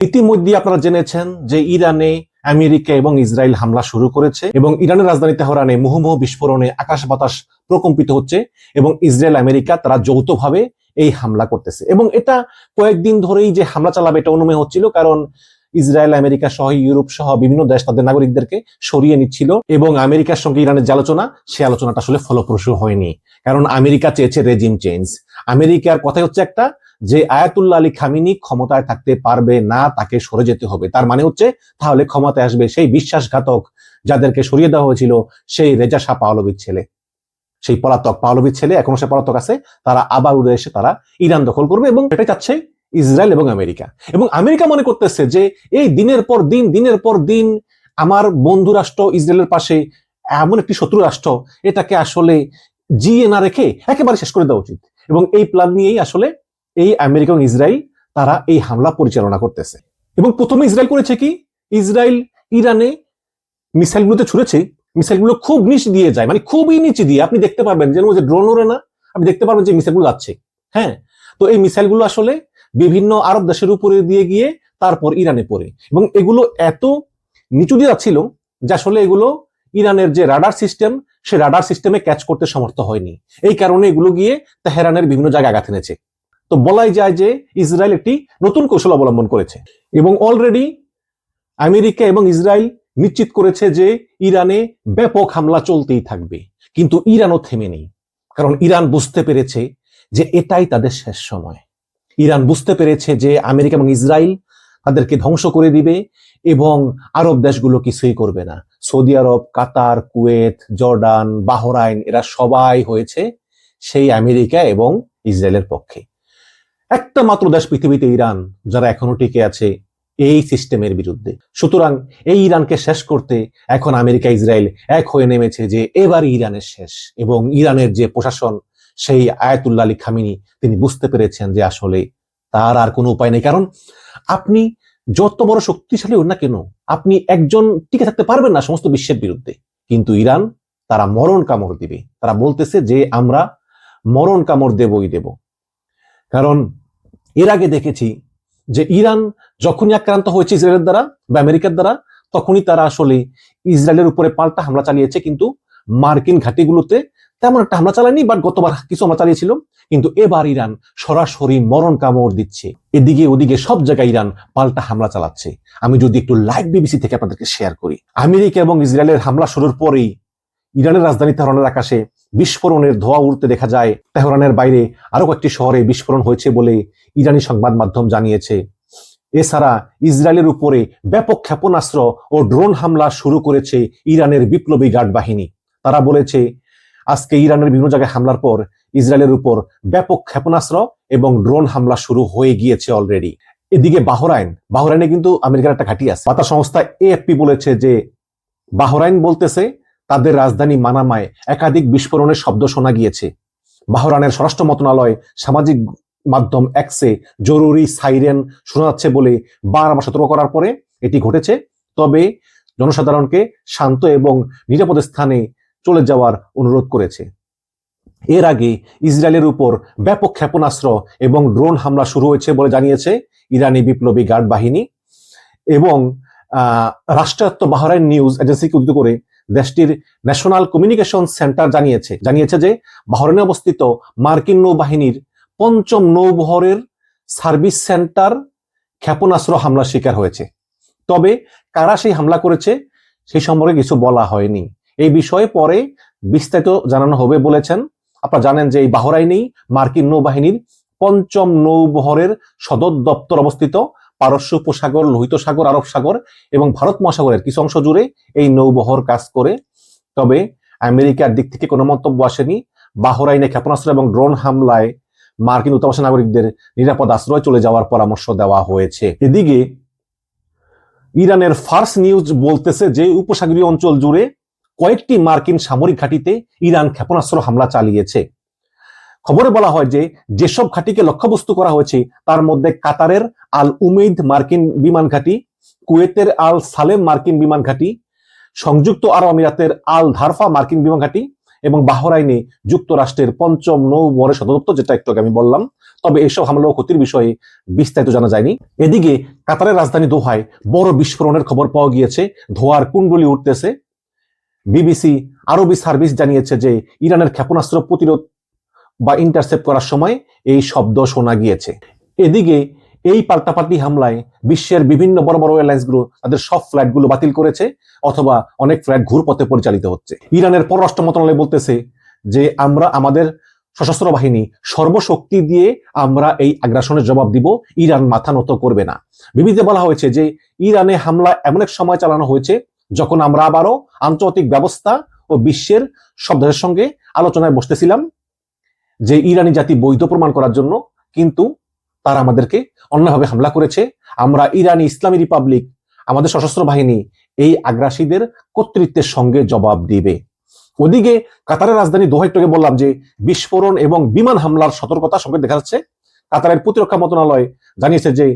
ইতিমধ্যে আপনারা জেনেছেন যে ইরানে আমেরিকা এবং ইসরায়েল হামলা শুরু করেছে এবং ইরানের রাজধানী তেহরানে মুহুর্মুহু বিস্ফোরণে আকাশ বাতাস প্রকম্পিত হচ্ছে এবং ইসরায়েল আমেরিকা তারা যৌথভাবে এই হামলা করতেছে এবং এটা কয়েকদিন ধরেই যে হামলা চালাবে এটা অনুমেয় হচ্ছিল, কারণ ইসরায়েল আমেরিকা সহ ইউরোপ সহ বিভিন্ন দেশ তাদের নাগরিকদেরকে সরিয়ে নিচ্ছিল এবং আমেরিকার সঙ্গে ইরানের যে আলোচনা, সে আলোচনাটা আসলে ফলপ্রসূ হয়নি, কারণ আমেরিকা চেয়েছে রেজিম চেঞ্জ। আমেরিকার কথাই হচ্ছে একটা, যে আয়াতুল্লাহ আলী খামিনি ক্ষমতায় থাকতে পারবে না, তাকে সরে যেতে হবে। তার মানে হচ্ছে তাহলে ক্ষমতায় আসবে সেই বিশ্বাসঘাতক যাদেরকে সরিয়ে দেওয়া হয়েছিল, সেই রেজা শাহ পাহলভির ছেলে, সেই পলাতক পাহলভির ছেলে, এখনো সে পলাতক আছে। তারা আবার উড়ে এসে তারা ইরান দখল করবে এবং এটাই চাচ্ছে ইসরায়েল এবং আমেরিকা। এবং আমেরিকা মনে করতেছে যে এই দিনের পর দিন আমার বন্ধু রাষ্ট্র ইসরায়েলের পাশে এমন একটি শত্রু রাষ্ট্র, এটাকে আসলে জিয়ে না রেখে একেবারে শেষ করে দেওয়া উচিত। এবং এই প্ল্যান নিয়েই আসলে এই আমেরিকা এবং ইসরায়েল তারা এই হামলা পরিচালনা করতেছে। এবং প্রথমে ইসরায়েল করেছে কি, ইসরায়েল ইরানে মিসাইলগুলোতে ছুড়েছে, মিসাইলগুলো খুব নিচ দিয়ে যায়, মানে খুবই নিচে দিয়ে, আপনি দেখতে পারবেন যেন যে ড্রোন ওড়ে না, আপনি দেখতে পারবেন যে মিসাইলগুলো যাচ্ছে। হ্যাঁ, তো এই মিসাইলগুলো আসলে বিভিন্ন আরব দেশের উপরে দিয়ে গিয়ে তারপর ইরানে পড়ে এবং এগুলো এত নিচু দিয়ে যাচ্ছিল যে আসলে এগুলো ইরানের যে রাডার সিস্টেম, সে রাডার সিস্টেমে ক্যাচ করতে সমর্থ হয়নি। এই কারণে এগুলো গিয়ে তেহরানের বিভিন্ন জায়গায় আঘাত এনেছে। তো বলাই যায় যে ইসরায়েল একটি নতুন কৌশল অবলম্বন করেছে এবং অলরেডি আমেরিকা এবং ইসরায়েল নিশ্চিত করেছে যে ইরানে ব্যাপক হামলা চলতেই থাকবে। কিন্তু ইরানও থেমে নেই, কারণ ইরান বুঝতে পেরেছে যে এটাই তাদের শেষ সময়। ইরান বুঝতে পেরেছে যে আমেরিকা এবং ইসরায়েল তাদেরকে ধ্বংস করে দিবে এবং আরব দেশগুলো কিছুই করবে না। সৌদি আরব, কাতার, কুয়েত, জর্ডান, বাহরাইন, এরা সবাই হয়েছে সেই আমেরিকা এবং ইসরায়েলের পক্ষে। একটা মাত্র দেশ পৃথিবীতে ইরান, যারা এখনো টিকে আছে এই সিস্টেমের বিরুদ্ধে। সুতরাং এই ইরানকে শেষ করতে এখন আমেরিকা ইসরায়েল এক হয়ে নেমেছে যে এবার ইরানের শেষ। এবং ইরানের যে প্রশাসন, সেই আয়াতুল্লাহ আলী খামিনি, তিনি বুঝতে পেরেছেন যে আসলে তার আর কোনো উপায় নেই। কারণ আপনি যত বড় শক্তিশালী হন না কেন, আপনি একজন টিকে থাকতে পারবেন না সমস্ত বিশ্বের বিরুদ্ধে। কিন্তু ইরান, তারা মরণ কামড় দিবে। তারা বলতেছে যে আমরা মরণ কামড় দেবই দেব। কারণ এর আগে দেখেছি যে ইরান যখনই আক্রান্ত হয়েছে ইসরায়েলের দ্বারা বা আমেরিকার দ্বারা, তখনই তারা আসলে ইসরায়েলের উপরে পাল্টা হামলা চালিয়েছে, কিন্তু মার্কিন ঘাঁটিগুলোতে তেমন একটা হামলা চালায়নি। বাট গতবার কিছু হামলা চালিয়েছিল, কিন্তু এবার ইরান সরাসরি মরণ কামড় দিচ্ছে। এদিকে ওদিকে সব জায়গায় ইরান পাল্টা হামলা চালাচ্ছে। আমি যদি একটু লাইভ বিবিসি থেকে আপনাদেরকে শেয়ার করি, আমেরিকা এবং ইসরায়েলের হামলা শুরুর পরেই ইরানের রাজধানী তেহরানের আকাশে বিস্ফোরণের ধোঁয়া উঠতে দেখা যায়। তেহরানের বাইরে আরো কয়েকটি শহরে বিস্ফোরণ হয়েছে বলে ইরানি সংবাদ মাধ্যম জানিয়েছে। এছাড়া ইসরায়েলের উপরে ব্যাপক ক্ষেপণাস্ত্র ও ড্রোন হামলা শুরু করেছে ইরানের বিপ্লবী গার্ড বাহিনী। তারা বলেছে আজকে ইরানের বিভিন্ন জায়গায় হামলার পর ইসরায়েলের উপর ব্যাপক ক্ষেপণাস্ত্র এবং ড্রোন হামলা শুরু হয়ে গিয়েছে অলরেডি। এদিকে বাহরাইনে কিন্তু আমেরিকার একটা ঘাঁটি আছে। বার্তা সংস্থা এএফপি বলেছে যে বাহরাইন বলতেছে তাদের রাজধানী মানামায় একাধিক বিস্ফোরণের শব্দ শোনা গিয়েছে। বাহরাইনের স্বরাষ্ট্র মন্ত্রণালয় সামাজিক মাধ্যম এক্সে জরুরি সাইরেন শোনা যাচ্ছে বলে বারবার সতর্ক করার পরে এটি ঘটেছে। তবে জনসাধারণকে শান্ত এবং নিরাপদ স্থানে চলে যাওয়ার অনুরোধ করেছে। এর আগে ইসরায়েলের উপর ব্যাপক ক্ষেপণাস্ত্র এবং ড্রোন হামলা শুরু হয়েছে বলে জানিয়েছে ইরানি বিপ্লবী গার্ড বাহিনী। এবং রাষ্ট্রায়ত্ত বাহরাইন নিউজ এজেন্সিকে উদ্ধৃত করে দেশটির ন্যাশনাল কমিউনিকেশন সেন্টার জানিয়েছে যে বাহরাইনে অবস্থিত মার্কিন নৌবাহিনীর ৫ম নৌবহরের সার্ভিস সেন্টার ক্ষেপণাস্ত্র হামলার শিকার হয়েছে। তবে কারা সেই হামলা করেছে সেই সম্পর্কে কিছু বলা হয়নি। এই বিষয়ে পরে বিস্তারিত জানানো হবে বলেছেন। আপনারা জানেন যে এই বাহরাইনেই মার্কিন নৌবাহিনীর ৫ম নৌবহরের সদর দপ্তর অবস্থিত। পারস্য উপসাগর, লোহিত সাগর, আরব সাগর এবং ভারত মহাসাগরের কিছু অংশ জুড়ে এই নৌবহর কাজ করে। তবে আমেরিকার দিক থেকে কোনো মন্তব্য আসেনি। বাহরাইনে ক্ষেপণাস্ত্র এবং ড্রোন হামলায় মার্কিন দূতাবাসী নাগরিকদের নিরাপদ আশ্রয় চলে যাওয়ার পরামর্শ দেওয়া হয়েছে। এদিকে ইরানের ফার্স নিউজ বলতেছে যে উপসাগরীয় অঞ্চল জুড়ে কয়েকটি মার্কিন সামরিক ঘাঁটিতে ইরান ক্ষেপণাস্ত্র হামলা চালিয়েছে। খবরে বলা হয় যে যেসব ঘাঁটিকে লক্ষ্যবস্তু করা হয়েছে তার মধ্যে কাতারের আল উমেইদ মার্কিন বিমান ঘাঁটি, কুয়েতের আল সালেম মার্কিন বিমান ঘাঁটি, সংযুক্ত আরব আমিরাতের আল ধারফা মার্কিন বিমান ঘাঁটি এবং বাহরাইনে যুক্তরাষ্ট্রের ৫ম নৌবহরের সদর দপ্তর, যেটা একটু আগে আমি বললাম। তবে এসব হামলা ও ক্ষতির বিষয়ে বিস্তারিত জানা যায়নি। এদিকে কাতারের রাজধানী দোহায় বড় বিস্ফোরণের খবর পাওয়া গিয়েছে, ধোঁয়ার কুণ্ডলি উঠতেছে। বিবিসি আরবি সার্ভিস জানিয়েছে যে ইরানের ক্ষেপণাস্ত্র প্রতিরোধ বা ইন্টারসেপ্ট করার সময় এই শব্দ শোনা গিয়েছে। এদিকে এই পাল্টাপাল্টি হামলায় বিশ্বের বিভিন্ন বড় বড় এয়ারলাইন্সগুলো তাদের সব ফ্লাইটগুলো বাতিল করেছে, অথবা অনেক ফ্লাইট ঘুরপথে পরিচালিত হচ্ছে। ইরানের পররাষ্ট্র মন্ত্রণালয় বলতেছে যে আমরা আমাদের সশস্ত্র বাহিনী সর্বশক্তি দিয়ে আমরা এই আগ্রাসনের জবাব দিব, ইরান মাথা নত করবে না। বিবিসিতে বলা হয়েছে যে ইরানে হামলা এমন এক সময় চালানো হয়েছে যখন আমরা আবারও আন্তর্জাতিক ব্যবস্থা ও বিশ্বের সব দেশের সঙ্গে আলোচনায় বসতেছিলাম যে ইরানি জাতি বৈধ প্রমাণ করার জন্য, কিন্তু তারা আমাদেরকে অন্যভাবে হামলা করেছে। আমরা ইরানি ইসলামী রিপাবলিক, আমাদের সশস্ত্র বাহিনী এই আগ্রাসীদের কর্তৃত্বের সঙ্গে জবাব দিবে। ওদিকে কাতারের রাজধানী দোহা, একটু আগে বললাম যে বিস্ফোরণ এবং বিমান হামলার সতর্কতা সংকেত দেখা যাচ্ছে। কাতারের প্রতিরক্ষা মন্ত্রণালয় জানিয়েছে যে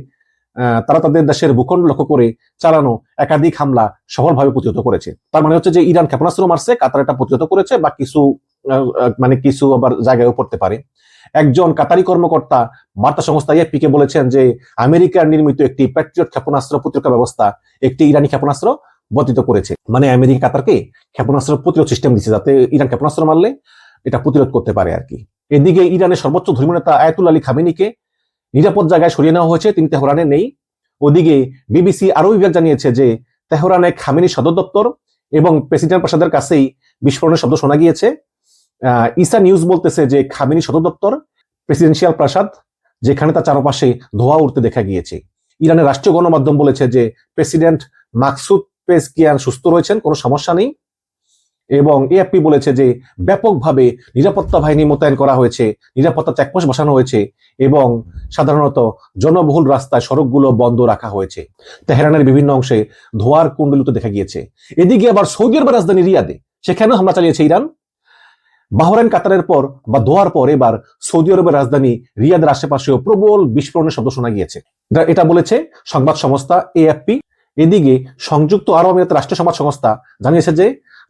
তারা তাদের দেশের ভূখণ্ড লক্ষ্য করে চালানো একাধিক হামলা সফলভাবে প্রতিহত করেছে। তার মানে হচ্ছে যে ইরান ক্ষেপণাস্ত্র মারছে, কাতার এটা প্রতিহত করেছে, বা কিছু আবার জায়গায়ও পড়তে পারে। একজন কাতারি কর্মকর্তা বার্তা সংস্থা এএফপি-কে বলেছেন যে আমেরিকার নির্মিত একটি প্যাট্রিয়ট ক্ষেপণাস্ত্র প্রতিরক্ষা ব্যবস্থা একটি ইরানি ক্ষেপণাস্ত্র বর্ধিত করেছে। মানে আমেরিকা কাতারকে ক্ষেপণাস্ত্র প্রতিরোধ সিস্টেম দিচ্ছে, যাতে ইরান ক্ষেপণাস্ত্র মারলে এটা প্রতিরোধ করতে পারে আর কি। এদিকে ইরানের সর্বোচ্চ ধর্মীয় নেতা আয়াতুল্লাহ আলী খামেনিকে নিরাপদ জায়গায় সরিয়ে নেওয়া হয়েছে, তিনি তেহরানে নেই। ওদিকে বিবিসি আরো বিভাগ জানিয়েছে যে তেহরানে খামেনি সদর দপ্তর এবং প্রেসিডেন্ট প্রাসাদের কাছেই বিস্ফোরণের শব্দ শোনা গিয়েছে। ইসা নিউজ বলতেছে যে খামেনি সদর দপ্তর, প্রেসিডেন্সিয়াল প্রাসাদ, যেখানে তার চারপাশে ধোঁয়া উঠতে দেখা গিয়েছে। ইরানের রাষ্ট্রীয় গণমাধ্যম বলেছে যে প্রেসিডেন্ট মাকসুদ পেজকিয়ান সুস্থ রয়েছেন, কোনো সমস্যা নেই। এবং এএফপি বলেছে যে ব্যাপকভাবে নিরাপত্তা বাহিনী মোতায়েন করা হয়েছে, নিরাপত্তা চেকপোস্ট বসানো হয়েছে এবং সাধারণত জনবহুল রাস্তায় সড়কগুলো বন্ধ রাখা হয়েছে। তেহরানের বিভিন্ন অংশে ধোঁয়ার কুণ্ডলিত দেখা গিয়েছে। এদিকে আবার সৌদি আরবের রাজধানী রিয়াদে, সেখানেও হামলা চালিয়েছে ইরান। বাহরাইন কাতারের পর বা দোহার পর এবার সৌদি আরবের রাজধানী রিয়াদের আশেপাশেও প্রবল বিস্ফোরণের শব্দ শোনা গিয়েছে, এটা বলেছে সংবাদ সংস্থা এএফপি। এদিকে সংযুক্ত আরব আমিরাতের রাষ্ট্রীয় সংবাদ সংস্থা জানিয়েছে যে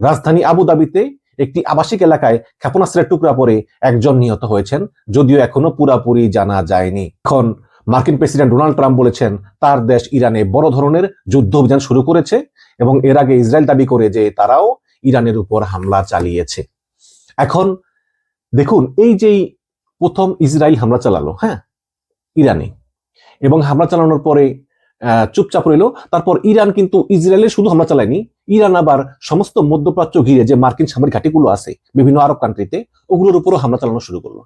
রাজধানী আবুধাবিতে একটি আবাসিক এলাকায় ক্ষেপণাস্ত্রের টুকরা পড়ে একজন নিহত হয়েছেন, যদিও এখনো পুরাপুরি জানা যায়নি। এখন মার্কিন প্রেসিডেন্ট ডোনাল্ড ট্রাম্প বলেছেন তার দেশ ইরানে বড় ধরনের যুদ্ধ অভিযান শুরু করেছে এবং এর আগে ইসরায়েল দাবি করে যে তারাও ইরানের উপর হামলা চালিয়েছে। এখন দেখুন, এই যে প্রথম ইসরায়েল হামলা চালালো ইরানে, এবং হামলা চালানোর পরে চুপচাপ রইল। তারপর ইরান কিন্তু ইসরায়েলের শুধু হামলা চালায়নি, ইরান আবার সমস্ত মধ্যপ্রাচ্য ঘিরে যে মার্কিন সামরিক ঘাঁটিগুলো আছে বিভিন্ন আরব কান্ট্রিতে, ওগুলোর উপরও হামলা চালানো শুরু করলো।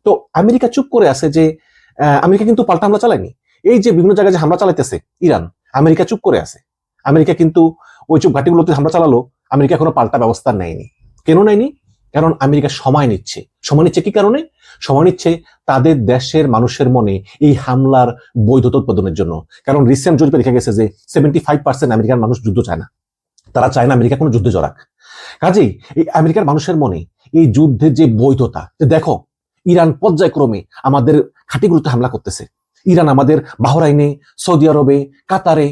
তো আমেরিকা চুপ করে আছে যে আমেরিকা কিন্তু পাল্টা হামলা চালায়নি। এই যে বিভিন্ন জায়গায় যে হামলা চালাইতেছে ইরান, আমেরিকা চুপ করে আছে। আমেরিকা কিন্তু ওই চুপ ঘাঁটিগুলোতে হামলা চালালো, আমেরিকা কোনো পাল্টা ব্যবস্থা নেয়নি। কেন নেয়নি? কারণ আমেরিকা সময় নিচ্ছে। সময় নিচ্ছে কি কারণে? সময় নিচ্ছে তাদের দেশের মানুষের মনে এই হামলার বৈধতা উৎপাদনের জন্য। কারণ রিসেন্ট জরিপে দেখা গেছে যে 75% আমেরিকার মানুষ যুদ্ধ চায় না, তারা চায় না আমেরিকা কোনো যুদ্ধে জড়াক। কাজেই এই আমেরিকার মানুষের মনে এই যুদ্ধের যে বৈধতা, যে দেখো ইরান পর্যায়ক্রমে আমাদের ঘাঁটিগুলোতে হামলা করতেছে, ইরান আমাদের বাহরাইনে, সৌদি আরবে, কাতারে,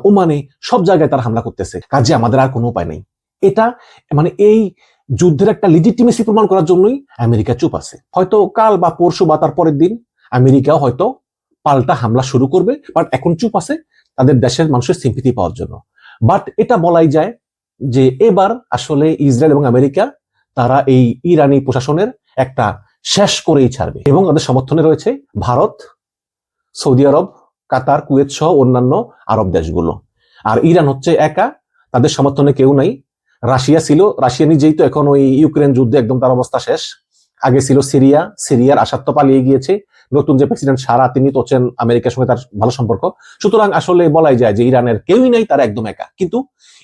ওমানে সব জায়গায় তারা হামলা করতেছে, কাজে আমাদের আর কোনো উপায় নেই। এটা মানে এই যুদ্ধের একটা লিজিটিমেসি প্রমাণ করার জন্যই আমেরিকা চুপ আছে। হয়তো কাল বা পরশু বা তার পরের দিন আমেরিকাও হয়তো পাল্টা হামলা শুরু করবে, বাট এখন চুপ আছে তাদের দেশের মানুষের সিম্পিতি পাওয়ার জন্য। বাট এটা বলাই যায় যে এবার আসলে ইসরায়েল এবং আমেরিকা তারা এই ইরানি প্রশাসনের একটা শেষ করেই ছাড়বে, এবং তাদের সমর্থনে রয়েছে ভারত, সৌদি আরব, কাতার, কুয়েত সহ অন্যান্য আরব দেশগুলো। আর ইরান হচ্ছে একা, তাদের সমর্থনে কেউ নাই। রাশিয়া ছিল, রাশিয়া নিজেই তো এখন ওই ইউক্রেন যুদ্ধে একদম তার অবস্থা শেষ। আগে ছিল সিরিয়া, সিরিয়ার আসাদ তো পালিয়ে গিয়েছে। নতুন যে প্রেসিডেন্ট সারা, তিনি তো হচ্ছেন আমেরিকার সঙ্গে তার ভালো সম্পর্ক। সুতরাং আসলে বলাই যায় যে ইরানের কেউই নাই, তারা একদম একা। কিন্তু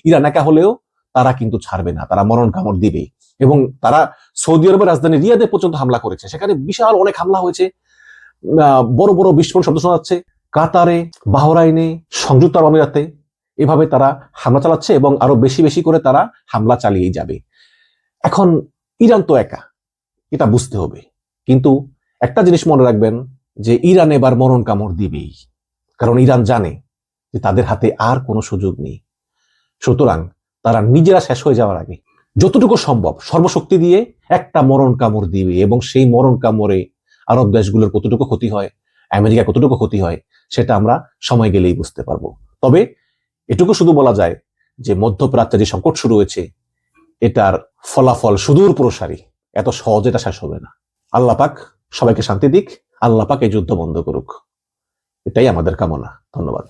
ইরান একা হলেও তারা কিন্তু ছাড়বে না, তারা মরণ কামড় দিবেই। এবং তারা সৌদি আরবের রাজধানী রিয়াদে পর্যন্ত হামলা করেছে, সেখানে বিশাল অনেক হামলা হয়েছে, বড় বড় বিস্ফোরণ শব্দ শোনা যাচ্ছে। কাতারে, বাহরাইনে, সংযুক্ত আরব আমিরাতে এভাবে তারা হামলা চালাচ্ছে এবং আরো বেশি বেশি করে তারা হামলা চালিয়েই যাবে। এখন ইরান তো একা, এটা বুঝতে হবে। কিন্তু একটা জিনিস মনে রাখবেন যে ইরান এবার মরণ কামড় দিবেই, কারণ ইরান জানে যে তাদের হাতে আর কোনো সুযোগ নেই। সুতরাং তারা নিজেরা শেষ হয়ে যাওয়ার আগে যতটুকু সম্ভব সর্বশক্তি দিয়ে একটা মরণ কামড় দিবে, এবং সেই মরণ কামড়ে আরব দেশগুলোর কতটুকু ক্ষতি হয়, আমেরিকা কতটুকু ক্ষতি হয়, সেটা আমরা সময় গেলেই বুঝতে পারবো। তবে এটুকু শুধু বলা যায় যে মধ্যপ্রাচ্যে যে সংকট শুরু হয়েছে, এটার ফলাফল সুদূর প্রসারী, এত সহজে এটা শেষ হবে না। আল্লাহ পাক সবাইকে শান্তি দিক, আল্লাহ পাক এই যুদ্ধ বন্ধ করুক, এটাই আমাদের কামনা। ধন্যবাদ।